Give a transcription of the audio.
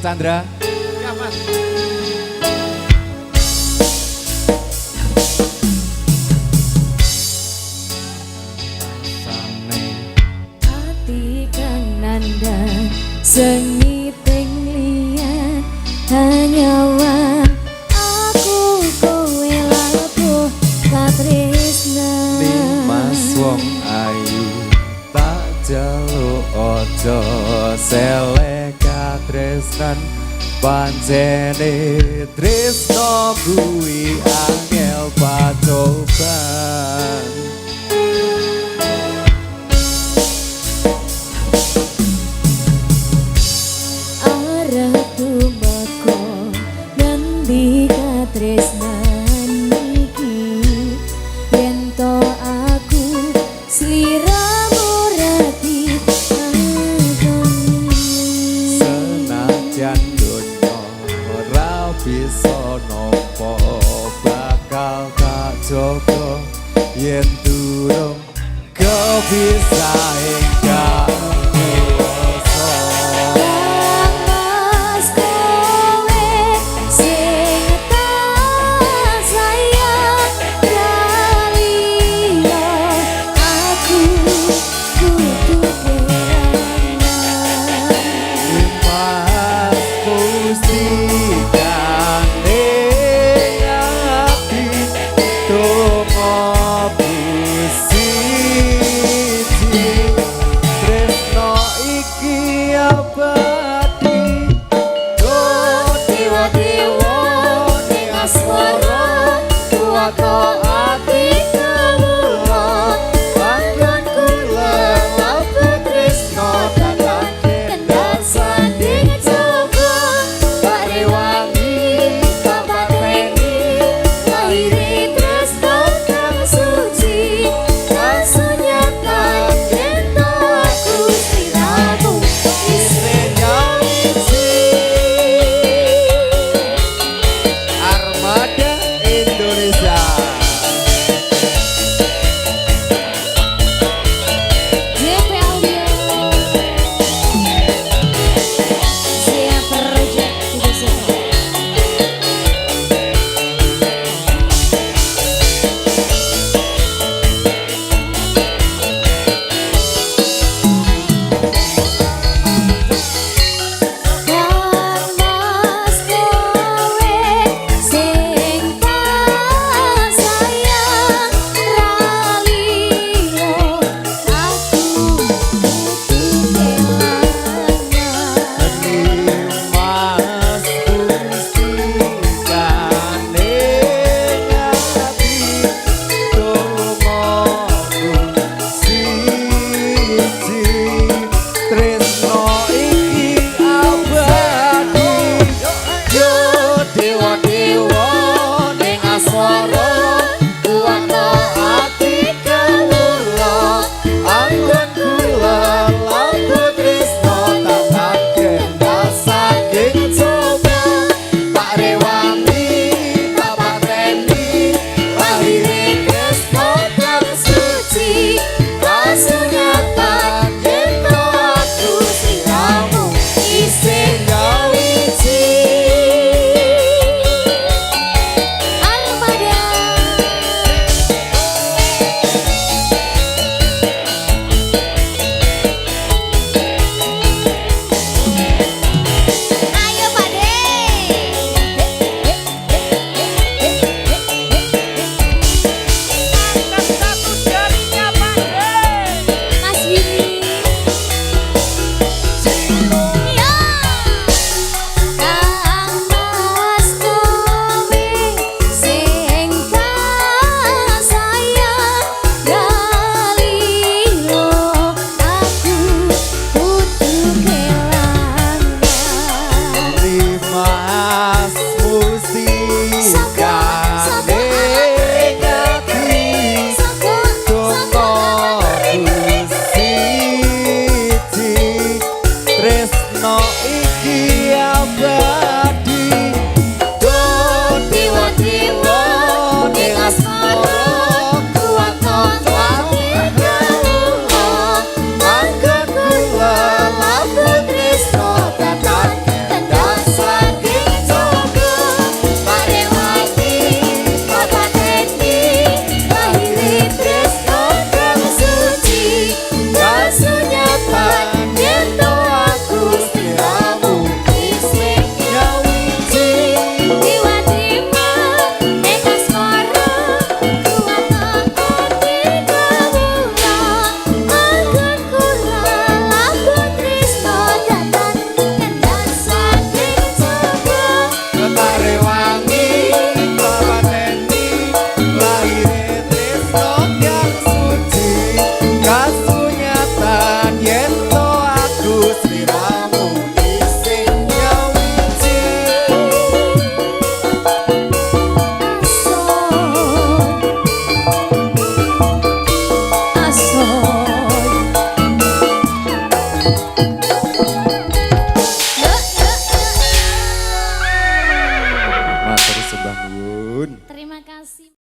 Chandra. Ya Mas. Hati kang nandang sengiting liyan hanyawan aku kowe labuh katresna Mas wong ayu tak jaluk ojo selek katresnan pancene tresno kuwi angel pacoban. arep tumeka ngendi katresnan iki yen to aku sliramu rati Senajan donya ora bisa nampa bakal tak jaga yen durung kebisa enggak kuasa. Mas kowe sing tak sayang kaliyo aku kudu kerangan Mas pusingane ati tomo pusiti tresno Nuwun. Terima kasih.